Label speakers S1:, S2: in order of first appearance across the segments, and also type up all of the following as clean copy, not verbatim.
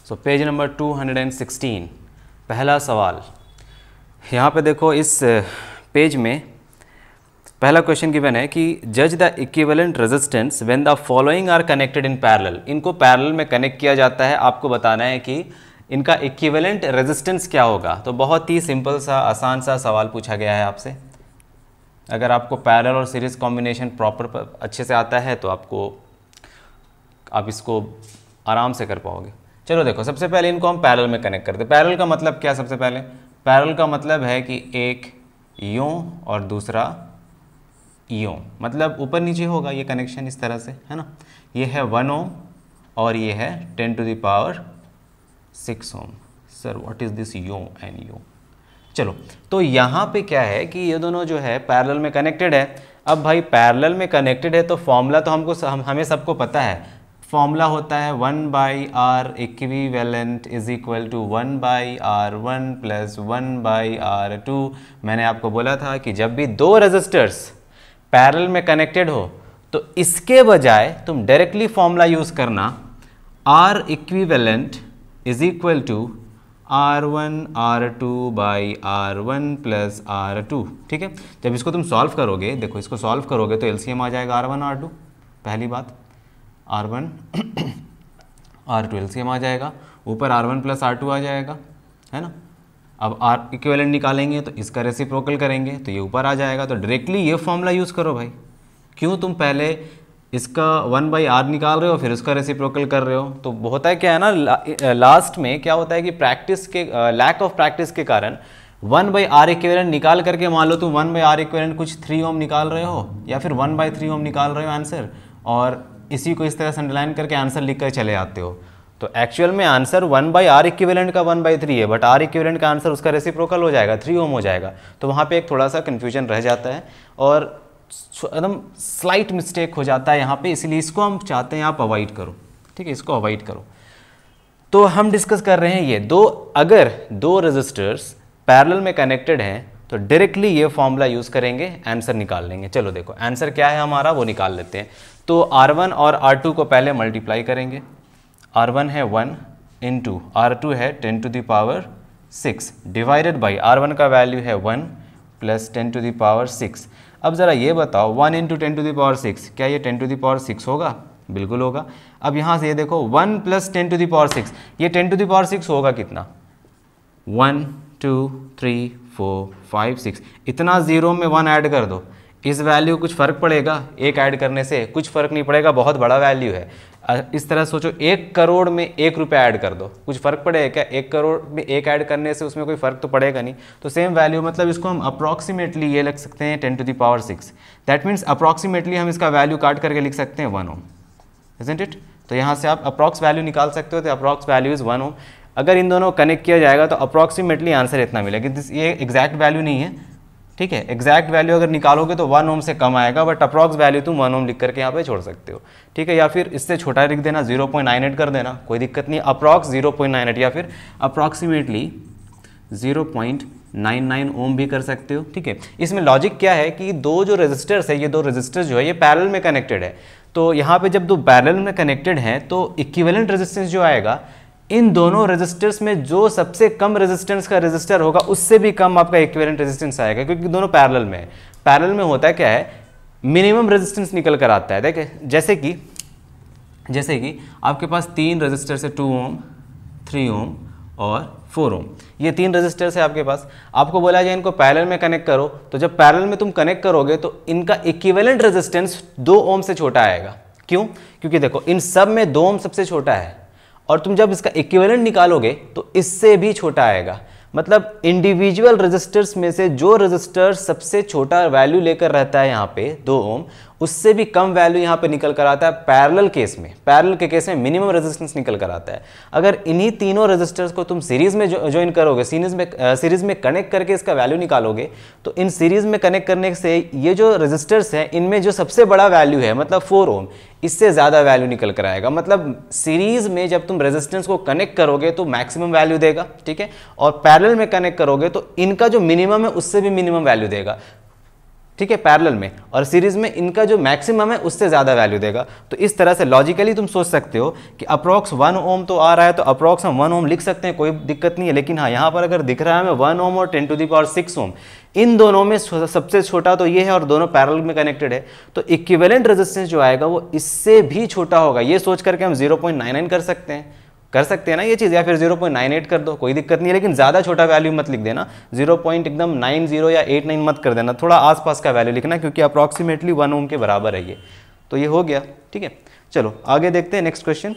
S1: So page number 216 पहला सवाल। यहाँ पे देखो इस पेज में पहला क्वेश्चन गिवन है कि जज the equivalent resistance when the following are connected in parallel. इनको पैरेलल में कनेक्ट किया जाता है, आपको बताना है कि इनका इक्विवेलेंट रेजिस्टेंस क्या होगा। तो बहुत ही सिंपल सा आसान सा सवाल पूछा गया है आपसे। अगर आपको पैरेलल और सीरीज़ कॉम्बिनेशन प्रॉपर अच्छे से आता है तो आप इसको आराम से कर पाओगे। चलो देखो, सबसे पहले इनको हम पैरेलल में कनेक्ट करते हैं। पैरेलल का मतलब क्या? सबसे पहले पैरेलल का मतलब है कि एक यूं और दूसरा यूं, मतलब ऊपर नीचे होगा ये कनेक्शन इस तरह से, है ना। ये है 1 ओम और ये है 10 to the power 6 ohm. Sir what is this you and you? चलो, तो यहाँ पे क्या है कि ये दोनों जो है पैरेलल में कनेक्टेड है। अब भाई पैरेलल में कनेक्टेड है तो फॉर्मूला तो हमें सबको पता है। फॉर्मूला होता है 1/r equivalent is equal to 1/r1 plus 1/r2। मैंने आपको बोला था कि जब भी दो रेजिस्टर्स पैरेलल में कनेक्टेड हो तो इसके बजाय तुम डायरेक्टली फॉर्मूला यूज़ करना, r equivalent is equal to r1 r2 by r1 plus r2। ठीक है, जब इसको तुम सॉल्व करोगे, देखो इसको सॉल्व करोगे तो एलसीएम आ जाएगा r1 r2, पहली बात r1 r2 एलसीएम आ जाएगा, ऊपर r1 प्लस r2 आ जाएगा, है ना। अब r इक्विवेलेंट निकालेंगे तो इसका रेसिप्रोकल करेंगे तो ये ऊपर आ जाएगा। तो डायरेक्टली ये फॉर्मूला यूज़ करो भाई। क्यों तुम पहले इसका 1/r निकाल रहे हो फिर उसका रेसिप्रोकल कर रहे हो? तो होता है क्या है ना, लास्ट में क्या होता है कि प्रैक्टिस के लैक ऑफ प्रैक्टिस के कारण 1/r इक्विवेलेंट निकाल करके, मान लो तुम 1/r इक्विवेलेंट कुछ 3 ओम निकाल रहे हो या फिर 1/3 ओम निकाल रहे हो आंसर, और इसी को इस तरह से अंडरलाइन करके आंसर लिख कर चले आते हो। तो एक्चुअल में आंसर 1/r इक्विवेलेंट का 1/3 है, बट r इक्विवेलेंट का आंसर उसका रेसिप्रोकल हो जाएगा, 3 ओम हो जाएगा। तो वहाँ पे एक थोड़ा सा कन्फ्यूजन रह जाता है और एकदम स्लाइट मिस्टेक हो जाता है यहाँ पे, इसलिए इसको हम चाहते हैं आप अवॉइड करो। ठीक है, इसको अवॉइड करो। तो हम डिस्कस कर रहे हैं ये अगर दो रेजिस्टर्स पैरेलल में कनेक्टेड हैं तो डायरेक्टली ये फॉर्मूला यूज़ करेंगे, आंसर निकाल लेंगे। चलो देखो आंसर क्या है हमारा, वो निकाल लेते हैं। तो r1 और r2 को पहले मल्टीप्लाई करेंगे। r1 है 1 इंटू r2 है 10 to the power 6 divided by r1 का वैल्यू है 1 प्लस 10 to the power 6। अब ज़रा ये बताओ 1 इंटू 10 to the power 6, क्या ये 10 to the power 6 होगा? बिल्कुल होगा। अब यहाँ से ये देखो 1 प्लस 10 to the power 6, ये 10 to the power 6 होगा कितना? 1 2 3 4 5 6, इतना ज़ीरो में 1 ऐड कर दो। इस वैल्यू कुछ फ़र्क पड़ेगा? एक ऐड करने से कुछ फ़र्क नहीं पड़ेगा, बहुत बड़ा वैल्यू है। इस तरह सोचो, 1 करोड़ में 1 रुपया ऐड कर दो, कुछ फ़र्क पड़ेगा क्या? 1 करोड़ में 1 ऐड करने से उसमें कोई फ़र्क तो पड़ेगा नहीं। तो सेम वैल्यू, मतलब इसको हम अप्रॉक्सीमेटली ये लिख सकते हैं 10 to the power 6। That means approximately हम इसका वैल्यू काट करके लिख सकते हैं 1 ओम, इजंट इट? तो यहाँ से आप अप्रॉक्स वैल्यू निकाल सकते हो, तो अप्रॉक्स वैल्यू इज़ 1 ओम। अगर इन दोनों कनेक्ट किया जाएगा तो अप्रॉक्सीमेटली आंसर इतना मिलेगा। ये एग्जैक्ट वैल्यू नहीं है, ठीक है। एग्जैक्ट वैल्यू अगर निकालोगे तो 1 ओम से कम आएगा, बट अप्रॉक्स वैल्यू तुम 1 ओम लिख करके यहाँ पे छोड़ सकते हो, ठीक है। या फिर इससे छोटा लिख देना, 0.98 कर देना, कोई दिक्कत नहीं। अप्रॉक्स 0.98 या फिर अप्रॉक्सीमेटली 0.99 ओम भी कर सकते हो, ठीक है। इसमें लॉजिक क्या है कि दो जो रेजिस्टर्स है, ये दो रेजिस्टर्स जो है ये पैरेलल में कनेक्टेड है। तो यहाँ पे जब दो पैरेलल में कनेक्टेड हैं तो इक्विवेलेंट रेजिस्टेंस जो आएगा, इन दोनों रेजिस्टर्स में जो सबसे कम रेजिस्टेंस का रेजिस्टर होगा उससे भी कम आपका इक्विवेलेंट रेजिस्टेंस आएगा, क्योंकि दोनों पैरेलल में है। पैरेलल में होता है क्या है, मिनिमम रेजिस्टेंस निकल कर आता है। देखिए जैसे कि आपके पास 3 रेजिस्टर्स है, 2 ओम 3 ओम और 4 ओम। ये 3 रेजिस्टर्स है आपके पास। आपको बोला जाए इनको पैरेलल में कनेक्ट करो, तो जब पैरेलल में तुम कनेक्ट करोगे तो इनका इक्विवेलेंट रेजिस्टेंस 2 ओम से छोटा आएगा। क्यों? क्योंकि देखो इन सब में 2 ओम सबसे छोटा है, और तुम जब इसका इक्विवेलेंट निकालोगे तो इससे भी छोटा आएगा। मतलब इंडिविजुअल रेजिस्टर्स में से जो रेजिस्टर सबसे छोटा वैल्यू लेकर रहता है यहाँ पे 2 ओम, उससे भी कम वैल्यू यहाँ पे निकल कर आता है पैरेलल केस में। पैरेलल के केस में मिनिमम रेजिस्टेंस निकल कर आता है। अगर इन्हीं तीनों रेजिस्टर्स को तुम सीरीज में ज्वाइन करोगे, सीरीज में कनेक्ट करके इसका वैल्यू निकालोगे, तो इन सीरीज में कनेक्ट करने से ये जो रेजिस्टर्स हैं इनमें जो सबसे बड़ा वैल्यू है, मतलब 4 ओम, इससे ज़्यादा वैल्यू निकल कर आएगा। मतलब सीरीज में जब तुम रेजिस्टेंस को कनेक्ट करोगे तो मैक्सिमम वैल्यू देगा, ठीक है, और पैरेलल में कनेक्ट करोगे तो इनका जो मिनिमम है उससे भी मिनिमम वैल्यू देगा। ठीक है, पैरेलल में, और सीरीज में इनका जो मैक्सिमम है उससे ज़्यादा वैल्यू देगा। तो इस तरह से लॉजिकली तुम सोच सकते हो कि अप्रॉक्स 1 ओम तो आ रहा है, तो अप्रॉक्स हम 1 ओम लिख सकते हैं, कोई दिक्कत नहीं है। लेकिन हाँ, यहाँ पर अगर दिख रहा है हमें 1 ओम और 10⁶ ओम, इन दोनों में सबसे छोटा तो ये है और दोनों पैरेलल में कनेक्टेड है, तो इक्विवेलेंट रेजिस्टेंस जो आएगा वो इससे भी छोटा होगा। ये सोच करके हम 0.99 कर सकते हैं ना ये चीज़, या फिर 0.98 कर दो, कोई दिक्कत नहीं है। लेकिन ज़्यादा छोटा वैल्यू मत लिख देना, 0.90 या 89 मत कर देना, थोड़ा आसपास का वैल्यू लिखना, क्योंकि अप्रॉक्सीमेटली 1 ओम के बराबर है ये। तो ये हो गया, ठीक है। चलो आगे देखते हैं नेक्स्ट क्वेश्चन।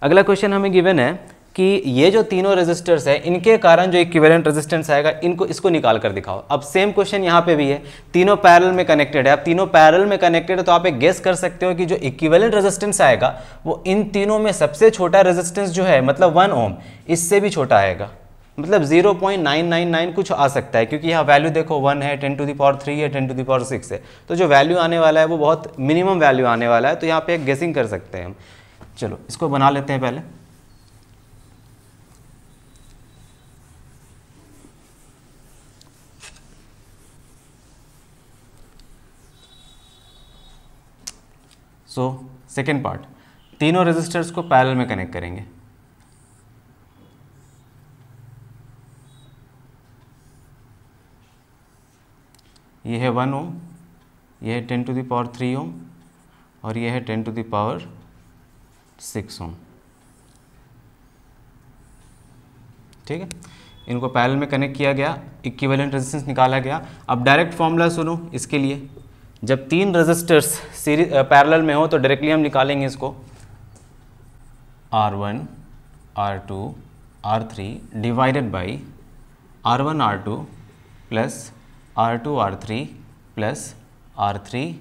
S1: अगला क्वेश्चन हमें गिवन है कि ये जो तीनों रेजिस्टर्स है इनके कारण जो इक्विवेलेंट रेजिस्टेंस आएगा इसको निकाल कर दिखाओ। अब सेम क्वेश्चन यहाँ पे भी है, तीनों पैरेलल में कनेक्टेड है। अब तीनों पैरेलल में कनेक्टेड है तो आप एक गेस कर सकते हो कि जो इक्विवेलेंट रेजिस्टेंस आएगा वो इन तीनों में सबसे छोटा रेजिस्टेंस जो है, मतलब 1 ओम, इससे भी छोटा आएगा, मतलब 0.999 कुछ आ सकता है, क्योंकि यहाँ वैल्यू देखो 1 है, 10⁻³ है, 10⁻6 है, तो जो वैल्यू आने वाला है वो बहुत मिनिमम वैल्यू आने वाला है। तो यहाँ पे एक गेसिंग कर सकते हैं हम। चलो इसको बना लेते हैं पहले। सो सेकेंड पार्ट, तीनों रेजिस्टर्स को पैरेलल में कनेक्ट करेंगे। ये है 1 ओम, ये है 10⁻³ ओम, और ये है 10⁻6 ओम। ठीक है, इनको पैरेलल में कनेक्ट किया गया, इक्विवेलेंट रेजिस्टेंस निकाला गया। अब डायरेक्ट फॉर्मूला सुनो इसके लिए, जब तीन रेजिस्टर्स सीरीज पैरेलल में हो तो डायरेक्टली हम निकालेंगे इसको, R1 R2 R3 divided by R1 R2 plus R2 R3 plus R3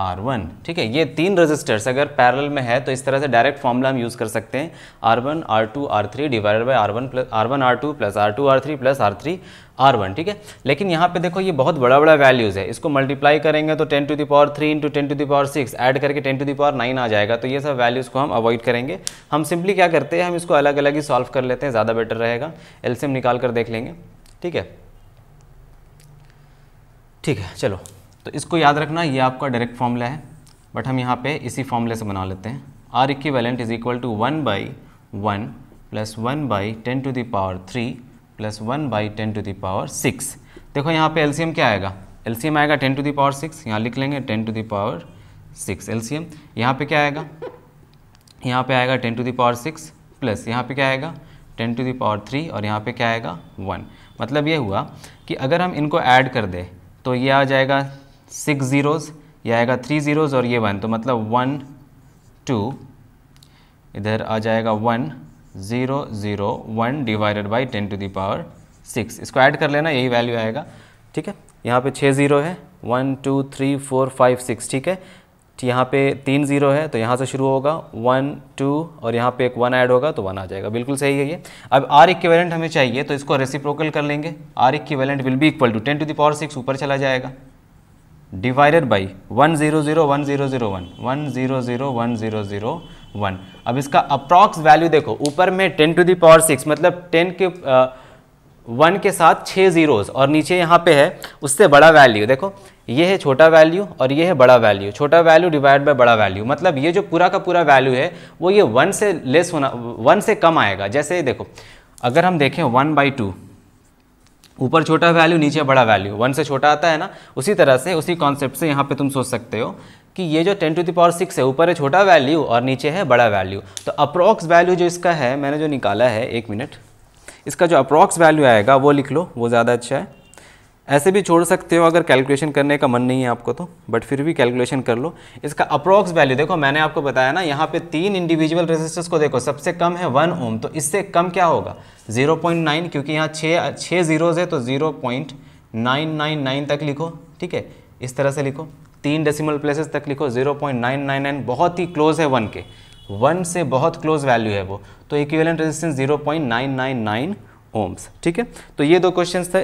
S1: R1। ठीक है, ये तीन रेजिस्टर्स अगर पैरेलल में है तो इस तरह से डायरेक्ट फॉर्मूला हम यूज़ कर सकते हैं, R1 R2 R3 divided by R1 R2 plus R2 R3 plus R3 R1। ठीक है, लेकिन यहाँ पे देखो ये बहुत बड़ा बड़ा वैल्यूज़ है, इसको मल्टीप्लाई करेंगे तो 10⁻³ इंटू 10⁻6 ऐड करके 10⁻9 आ जाएगा। तो ये सब वैल्यूज़ को हम अवॉइड करेंगे। हम सिंपली क्या करते हैं, हम इसको अलग अलग ही सॉल्व कर लेते हैं, ज़्यादा बेटर रहेगा। एलसीएम निकाल कर देख लेंगे। ठीक है, ठीक है, चलो तो इसको याद रखना, ये आपका डायरेक्ट फॉर्मूला है, बट हम यहाँ पे इसी फॉर्मूले से बना लेते हैं। R equivalent is equal to 1/1 plus 1/10⁻³ plus 1/10⁻6। देखो यहाँ पे एलसीएम क्या आएगा, एलसीएम आएगा 10⁻6, यहाँ लिख लेंगे 10⁻6 एलसीएम। यहाँ पे क्या आएगा, यहाँ पे आएगा 10⁻6 प्लस यहाँ पे क्या आएगा 10⁻³ और यहाँ पे क्या आएगा 1। मतलब ये हुआ कि अगर हम इनको ऐड कर दें तो ये आ जाएगा 6 zeros, ये आएगा 3 zeros और ये 1, तो मतलब 1 2, इधर आ जाएगा 1 0 0 1 डिवाइडेड बाई 10⁻6। इसको ऐड कर लेना, यही वैल्यू आएगा। ठीक है, यहाँ पे 6 0 है, 1 2 3 4 5 6। ठीक है, यहाँ पे 3 0 है तो यहाँ से शुरू होगा 1 2 और यहाँ पे एक 1 ऐड होगा तो 1 आ जाएगा। बिल्कुल सही है ये। अब R इक्विवेलेंट हमें चाहिए तो इसको रेसिप्रोकल कर लेंगे। R equivalent will be equal to 10⁻6 ऊपर चला जाएगा डिवाइडेड बाई 1 0 0 1 0 0 1 1 0 0 1 0 0 1। अब इसका अप्रॉक्स वैल्यू देखो, ऊपर में 10⁻6 मतलब 10 के 1 के साथ 6 zeros और नीचे यहाँ पे है उससे बड़ा वैल्यू। देखो ये है छोटा वैल्यू और ये है बड़ा वैल्यू, छोटा वैल्यू डिवाइड बाय बड़ा वैल्यू, मतलब ये जो पूरा का पूरा वैल्यू है वो ये 1 से लेस होना, 1 से कम आएगा। जैसे देखो अगर हम देखें 1/2, ऊपर छोटा वैल्यू नीचे बड़ा वैल्यू, 1 से छोटा आता है ना, उसी तरह से उसी कॉन्सेप्ट से यहाँ पे तुम सोच सकते हो कि ये जो 10⁻6 है ऊपर है छोटा वैल्यू और नीचे है बड़ा वैल्यू। तो अप्रॉक्स वैल्यू जो इसका है, मैंने जो निकाला है, 1 मिनट, इसका जो अप्रॉक्स वैल्यू आएगा वो लिख लो, वो ज़्यादा अच्छा है। ऐसे भी छोड़ सकते हो अगर कैलकुलेशन करने का मन नहीं है आपको तो, बट फिर भी कैलकुलेशन कर लो। इसका अप्रॉक्स वैल्यू देखो, मैंने आपको बताया ना, यहाँ पे 3 इंडिविजुअल रेजिस्टर्स को देखो, सबसे कम है 1 ओम, तो इससे कम क्या होगा 0.9, क्योंकि यहाँ 6 zeros है तो 0.999 तक लिखो। ठीक है, इस तरह से लिखो, 3 डेसिमल प्लेसेस तक लिखो, 0.999 बहुत ही क्लोज है 1 के, 1 से बहुत क्लोज वैल्यू है वो, तो इक्विवेलेंट रेजिस्टेंस 0.999 ओम्स। ठीक है, तो ये 2 क्वेश्चंस थे।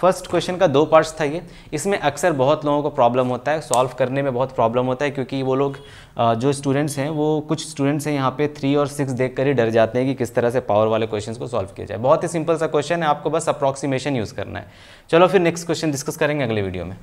S1: फर्स्ट क्वेश्चन का 2 पार्ट्स था ये। इसमें अक्सर बहुत लोगों को प्रॉब्लम होता है, सॉल्व करने में बहुत प्रॉब्लम होता है, क्योंकि वो लोग जो स्टूडेंट्स हैं, वो कुछ स्टूडेंट्स हैं यहाँ पे 3 और 6 देख कर ही डर जाते हैं कि किस तरह से पावर वाले क्वेश्चंस को सॉल्व किया जाए। बहुत ही सिंपल सा क्वेश्चन है, आपको बस अप्रॉक्सीमेशन यूज़ करना है। चलो फिर नेक्स्ट क्वेश्चन डिस्कस करेंगे अगले वीडियो में।